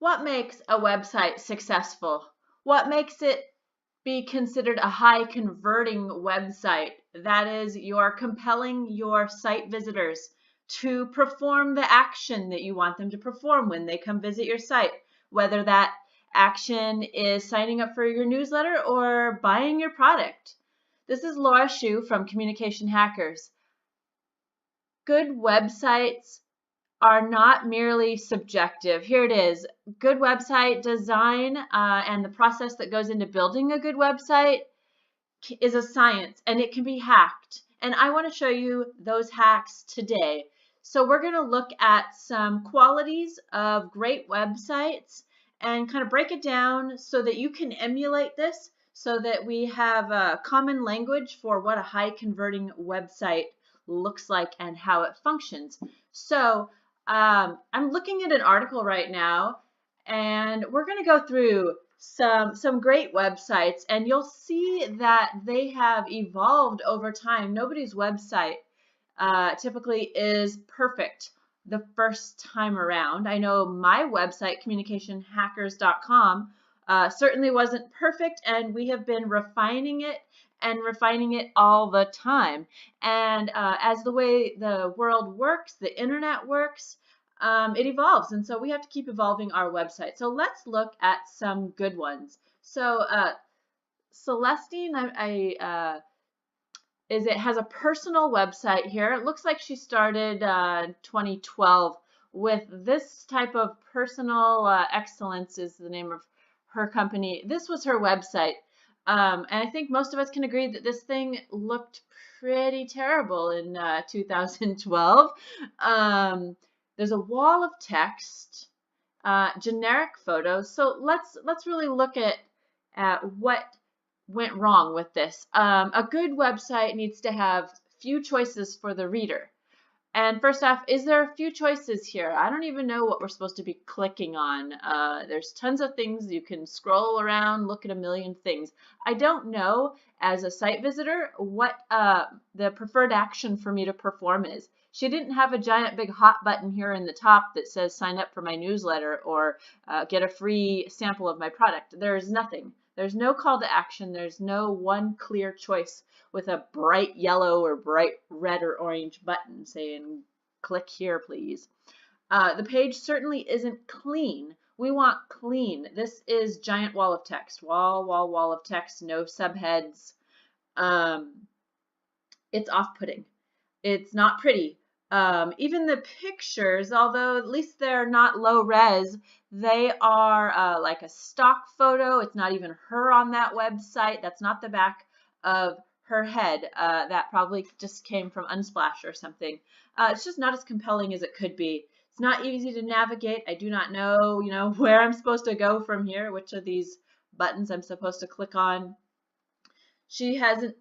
What makes a website successful? What makes it be considered a high converting website? That is, you're compelling your site visitors to perform the action that you want them to perform when they come visit your site, whether that action is signing up for your newsletter or buying your product. This is Laura Shu from Communication Hackers. Good websites are not merely subjective. Here it is. Good website design and the process that goes into building a good website is a science, and it can be hacked. And I want to show you those hacks today. So we're going to look at some qualities of great websites and kind of break it down so that you can emulate this, so that we have a common language for what a high converting website looks like and how it functions. So I'm looking at an article right now, and we're going to go through some great websites, and you'll see that they have evolved over time. Nobody's website typically is perfect the first time around. I know my website, communicationhackers.com, certainly wasn't perfect, and we have been refining it all the time. And as the way the world works, the internet works, it evolves, and so we have to keep evolving our website. So let's look at some good ones. So Celestine has a personal website here. It looks like she started 2012 with this type of personal excellence is the name of her company. This was her website. And I think most of us can agree that this thing looked pretty terrible in 2012. There's a wall of text, generic photos. So let's really look at what went wrong with this. A good website needs to have few choices for the reader. And first off, is there a few choices here? I don't even know what we're supposed to be clicking on. There's tons of things. You can scroll around, look at a million things. I don't know, as a site visitor, what the preferred action for me to perform is. She didn't have a giant big hot button here in the top that says sign up for my newsletter or get a free sample of my product. There's nothing. There's no call to action. There's no one clear choice with a bright yellow or bright red or orange button saying click here, please. The page certainly isn't clean. We want clean. This is giant wall of text. Wall of text, no subheads. It's off-putting. It's not pretty. Even the pictures, although at least they're not low res, they are like a stock photo. It's not even her on that website. That's not the back of her head. That probably just came from Unsplash or something. It's just not as compelling as it could be. It's not easy to navigate. I do not know, where I'm supposed to go from here, which of these buttons I'm supposed to click on. She hasn't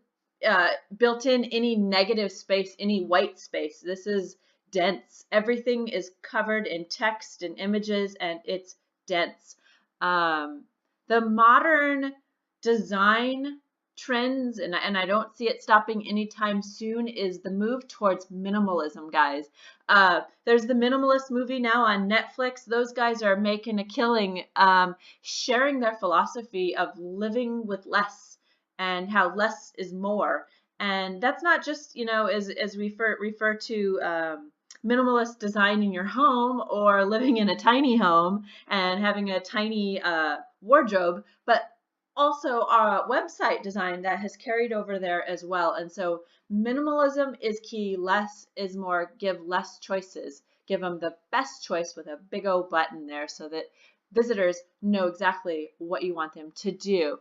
built in any negative space, any white space. This is dense. Everything is covered in text and images, and it's dense. The modern design trends, and I don't see it stopping anytime soon, is the move towards minimalism, guys. There's the Minimalist movie now on Netflix. Those guys are making a killing, sharing their philosophy of living with less and how less is more. And that's not just, as we refer to minimalist design in your home or living in a tiny home and having a tiny wardrobe, but also our website design that has carried over there as well. And so minimalism is key. Less is more. Give less choices. Give them the best choice with a big old button there so that visitors know exactly what you want them to do.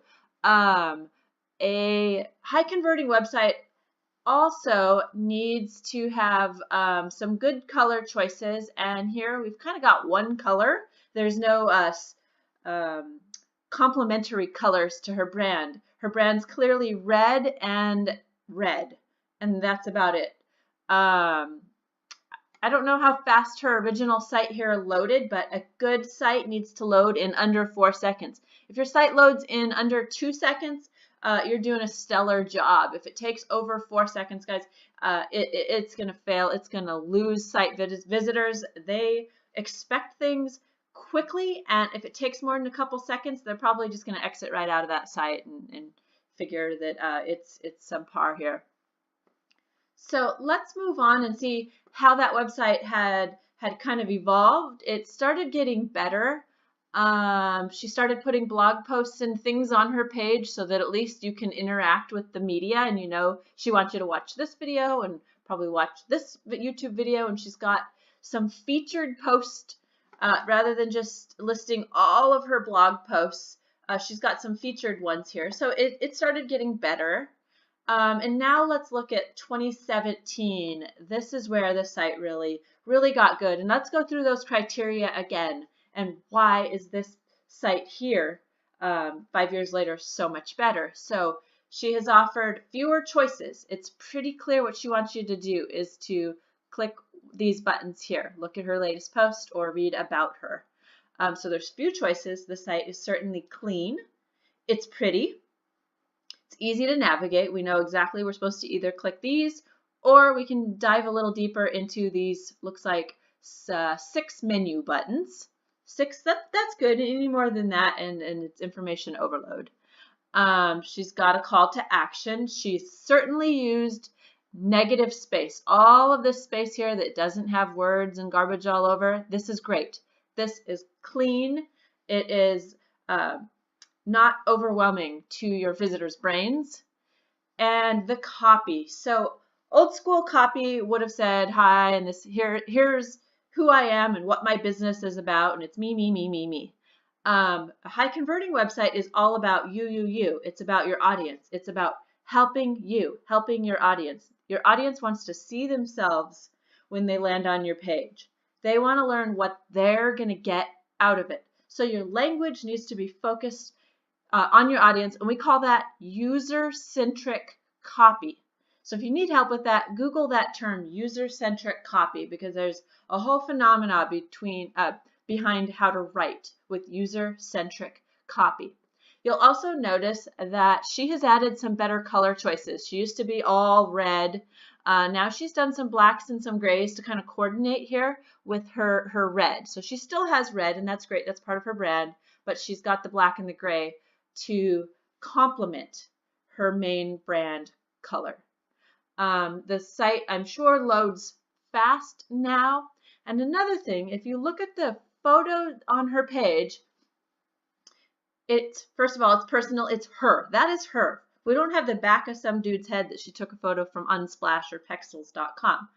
A high converting website also needs to have some good color choices, and here we've kind of got one color. There's no complementary colors to her brand. Her brand's clearly red, and that's about it. I don't know how fast her original site here loaded, but a good site needs to load in under 4 seconds. If your site loads in under 2 seconds, you're doing a stellar job. If it takes over 4 seconds, guys, it's going to fail. It's going to lose site visitors. They expect things quickly, and if it takes more than a couple seconds, they're probably just going to exit right out of that site and figure that it's subpar here. So let's move on and see how that website had kind of evolved. It started getting better. She started putting blog posts and things on her page so that at least you can interact with the media, and you know she wants you to watch this video and probably watch this YouTube video, and she's got some featured posts rather than just listing all of her blog posts. She's got some featured ones here. So it started getting better. And now let's look at 2017. This is where the site really got good. And let's go through those criteria again. And why is this site here 5 years later so much better? So she has offered fewer choices. It's pretty clear what she wants you to do is to click these buttons here. Look at her latest post or read about her. So there's few choices. The site is certainly clean. It's pretty. It's easy to navigate. We know exactly we're supposed to either click these or we can dive a little deeper into these, looks like 6 menu buttons. 6, that's good. Any more than that and it's information overload. She's got a call to action. She's certainly used negative space. All of this space here that doesn't have words and garbage all over, this is great. This is clean. It is not overwhelming to your visitors' brains. And the copy. So old school copy would have said, hi, and this here's who I am and what my business is about, and it's me, me, me, me, me. A high converting website is all about you. It's about your audience. It's about helping you, helping your audience. Your audience wants to see themselves when they land on your page. They want to learn what they're going to get out of it. So your language needs to be focused on your audience, and we call that user-centric copy. So if you need help with that, Google that term, user-centric copy, because there's a whole phenomena behind how to write with user-centric copy. You'll also notice that she has added some better color choices. She used to be all red. Now she's done some blacks and some grays to kind of coordinate here with her red. So she still has red, and that's great. That's part of her brand, but she's got the black and the gray to complement her main brand color. The site, I'm sure, loads fast now. And another thing, if you look at the photo on her page, first of all, it's personal. It's her. That is her. We don't have the back of some dude's head that she took a photo from Unsplash or Pexels.com.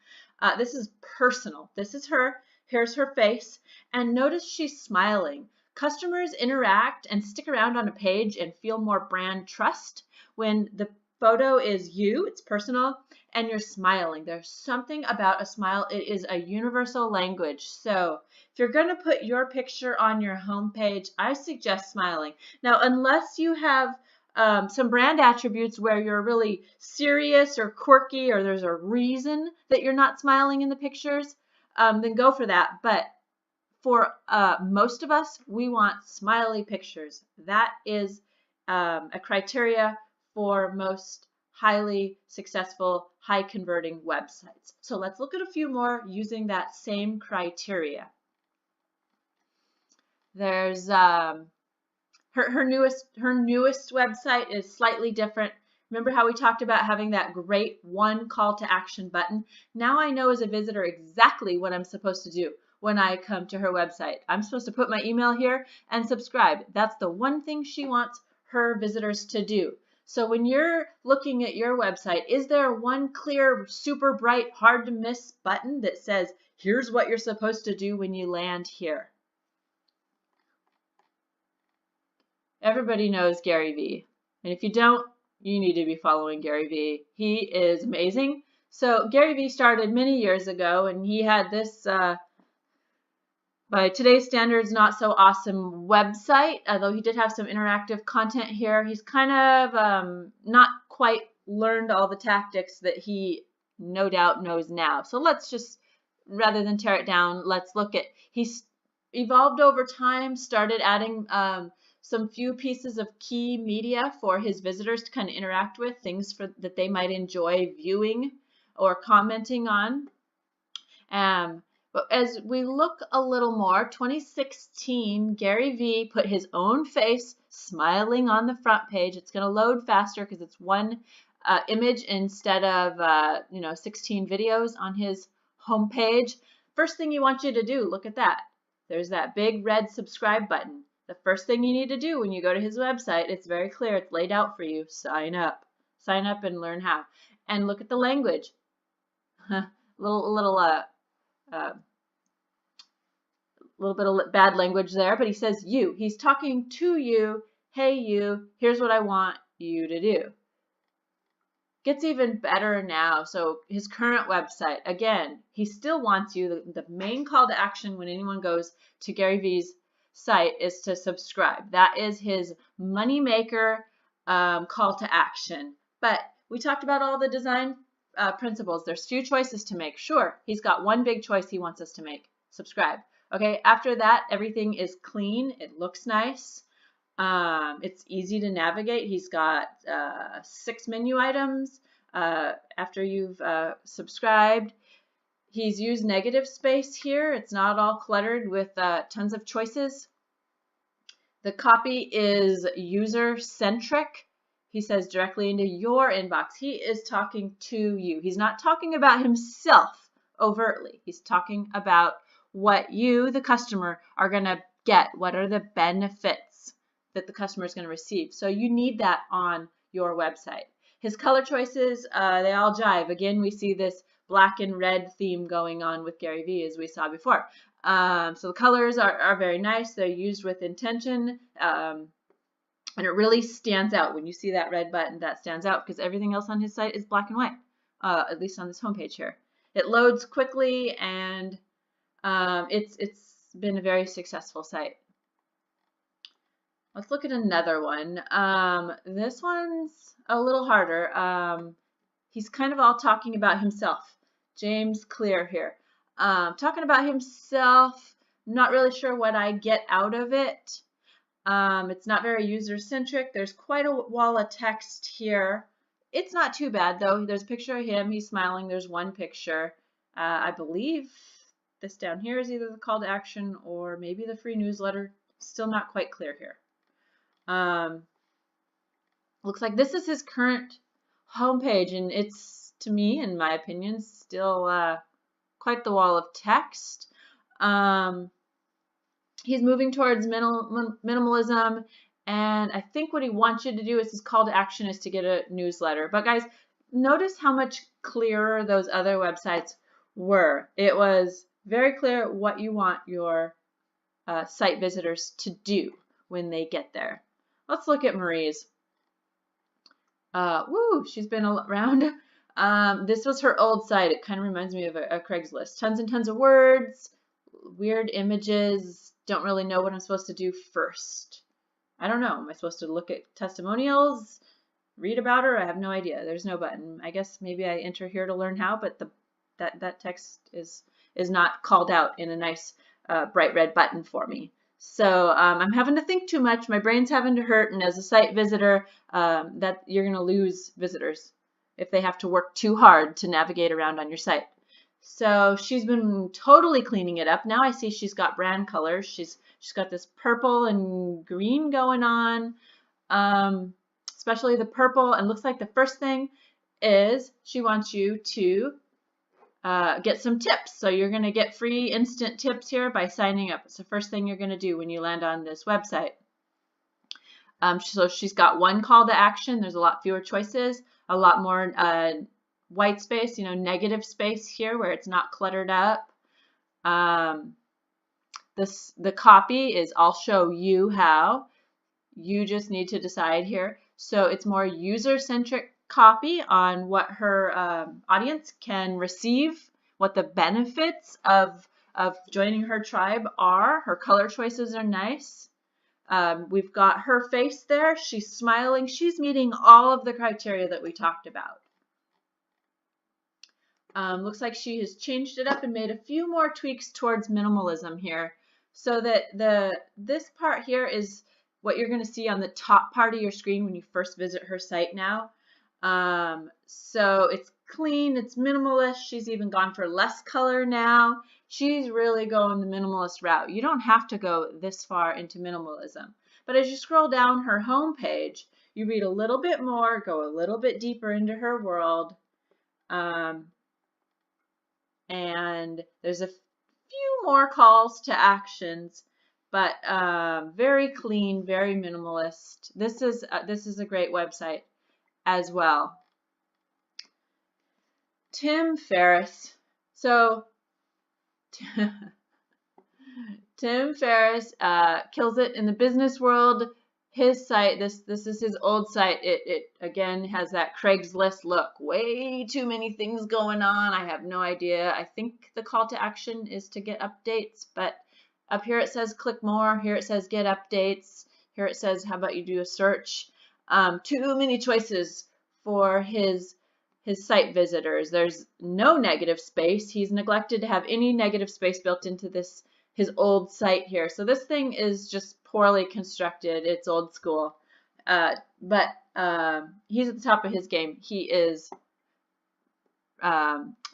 This is personal. This is her. Here's her face. And notice she's smiling. Customers interact and stick around on a page and feel more brand trust when the photo is you, it's personal, and you're smiling. There's something about a smile. It is a universal language. So if you're going to put your picture on your homepage, I suggest smiling. Now, unless you have some brand attributes where you're really serious or quirky or there's a reason that you're not smiling in the pictures, then go for that. But for most of us, we want smiley pictures. That is a criteria for most highly successful, high converting websites. So let's look at a few more using that same criteria. There's her newest website is slightly different. Remember how we talked about having that great one call to action button? Now I know as a visitor exactly what I'm supposed to do when I come to her website. I'm supposed to put my email here and subscribe. That's the one thing she wants her visitors to do. So when you're looking at your website, is there one clear, super bright, hard to miss button that says, here's what you're supposed to do when you land here? Everybody knows Gary Vee. And if you don't, you need to be following Gary Vee. He is amazing. So Gary Vee started many years ago, and he had this by today's standards, not so awesome website, although he did have some interactive content here. He's kind of not quite learned all the tactics that he no doubt knows now. So let's just, rather than tear it down, let's look at, he's evolved over time, started adding some few pieces of key media for his visitors to kind of interact with, things that they might enjoy viewing or commenting on. But as we look a little more, 2016, Gary Vee put his own face smiling on the front page. It's going to load faster because it's one image instead of 16 videos on his homepage. First thing he wants you to do, look at that. There's that big red subscribe button. The first thing you need to do when you go to his website, it's very clear, it's laid out for you. Sign up. Sign up and learn how. And look at the language. Little bit of bad language there, but he says you. He's talking to you. Hey, you, here's what I want you to do. Gets even better now. So his current website, again, he still wants you. The main call to action when anyone goes to Gary Vee's site is to subscribe. That is his money maker call to action. But we talked about all the design principles. There's few choices to make. Sure, he's got one big choice he wants us to make. Subscribe. Okay, after that, everything is clean. It looks nice. It's easy to navigate. He's got 6 menu items after you've subscribed. He's used negative space here. It's not all cluttered with tons of choices. The copy is user-centric. He says directly into your inbox. He is talking to you. He's not talking about himself overtly. He's talking about what you, the customer, are going to get. What are the benefits that the customer is going to receive? So you need that on your website. His color choices, they all jive. Again, we see this black and red theme going on with Gary Vee, as we saw before. So the colors are very nice. They're used with intention. And it really stands out. When you see that red button, that stands out because everything else on his site is black and white, at least on this homepage here. It loads quickly, and it's been a very successful site. Let's look at another one. This one's a little harder. He's kind of all talking about himself. James Clear here. Talking about himself. Not really sure what I get out of it. It's not very user-centric. There's quite a wall of text here. It's not too bad, though. There's a picture of him. He's smiling. There's one picture. I believe this down here is either the call to action or maybe the free newsletter. Still not quite clear here. Looks like this is his current homepage, and it's, to me, in my opinion, still quite the wall of text. He's moving towards minimalism, and I think what he wants you to do is his call to action is to get a newsletter. But guys, notice how much clearer those other websites were. It was very clear what you want your site visitors to do when they get there. Let's look at Marie's. She's been around. This was her old site. It kind of reminds me of a Craigslist. Tons and tons of words, weird images. Don't really know what I'm supposed to do first. I don't know. Am I supposed to look at testimonials, read about her? I have no idea. There's no button. I guess maybe I enter here to learn how, but that text is not called out in a nice bright red button for me. So I'm having to think too much. My brain's having to hurt, and as a site visitor, that you're going to lose visitors if they have to work too hard to navigate around on your site. So she's been totally cleaning it up. Now I see she's got brand colors. She's got this purple and green going on, especially the purple. And looks like the first thing is she wants you to get some tips. So you're going to get free instant tips here by signing up. It's the first thing you're going to do when you land on this website. So she's got one call to action. There's a lot fewer choices, a lot more white space, negative space here where it's not cluttered up. The copy is I'll show you how. You just need to decide here. So it's more user-centric copy on what her audience can receive, what the benefits of joining her tribe are. Her color choices are nice. We've got her face there. She's smiling. She's meeting all of the criteria that we talked about. Looks like she has changed it up and made a few more tweaks towards minimalism here, so that this part here is what you're going to see on the top part of your screen when you first visit her site now. So it's clean, it's minimalist. She's even gone for less color now. She's really going the minimalist route. You don't have to go this far into minimalism. But as you scroll down her homepage, you read a little bit more, go a little bit deeper into her world, and there's a few more calls to actions, but very clean, very minimalist. This is a great website as well. Tim Ferriss. So Tim Ferriss kills it in the business world. His site, this is his old site. It again has that Craigslist look. Way too many things going on. I have no idea. I think the call to action is to get updates, but up here it says click more. Here it says get updates. Here it says how about you do a search. Too many choices for his site visitors. There's no negative space. He's neglected to have any negative space built into his old site here. So this thing is just poorly constructed. It's old school. But he's at the top of his game. He is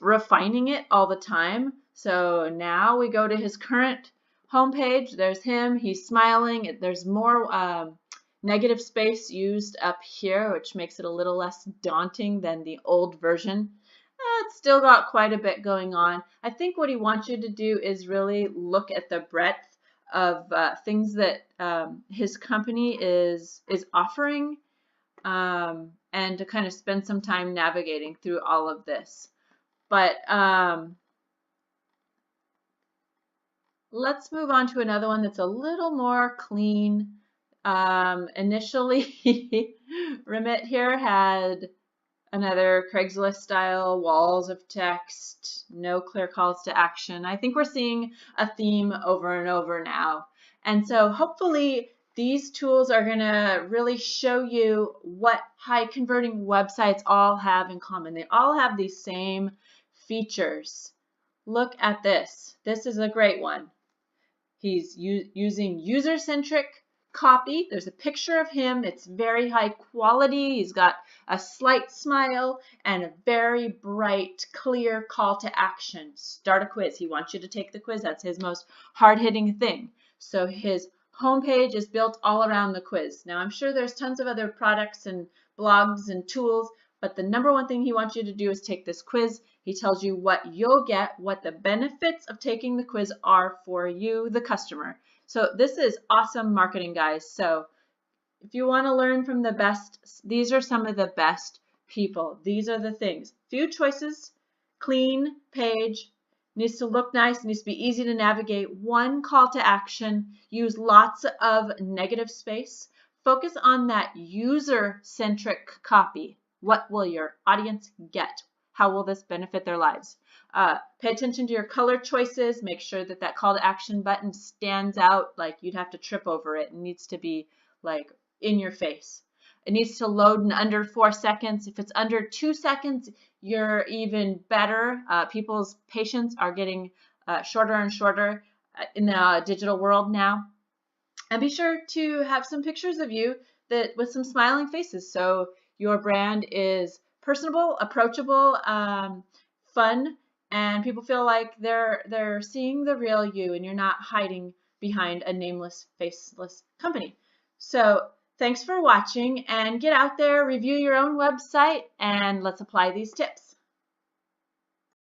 refining it all the time. So now we go to his current homepage. There's him. He's smiling. There's more negative space used up here, which makes it a little less daunting than the old version. It's still got quite a bit going on. I think what he wants you to do is really look at the breadth of things that his company is offering, and to kind of spend some time navigating through all of this. But let's move on to another one that's a little more clean. Initially, Remit here had another Craigslist style, walls of text, no clear calls to action. I think we're seeing a theme over and over now. And so hopefully these tools are going to really show you what high converting websites all have in common. They all have these same features. Look at this. This is a great one. He's using user-centric copy. There's a picture of him. It's very high quality. He's got a slight smile and a very bright, clear call to action. Start a quiz. He wants you to take the quiz. That's his most hard-hitting thing. So his homepage is built all around the quiz. Now, I'm sure there's tons of other products and blogs and tools, but the number one thing he wants you to do is take this quiz. He tells you what you'll get, what the benefits of taking the quiz are for you, the customer. So this is awesome marketing, guys. So if you want to learn from the best, these are some of the best people. These are the things. Few choices, clean page, needs to look nice, needs to be easy to navigate, one call to action, use lots of negative space, focus on that user-centric copy. What will your audience get? How will this benefit their lives? Pay attention to your color choices. Make sure that that call to action button stands out like you'd have to trip over it. It needs to be like in your face. It needs to load in under 4 seconds. If it's under 2 seconds, you're even better. People's patience are getting shorter and shorter in the digital world now. And be sure to have some pictures of you that with some smiling faces, so your brand is personable, approachable, fun, and people feel like they're seeing the real you and you're not hiding behind a nameless, faceless company. So thanks for watching, and get out there, review your own website, and let's apply these tips.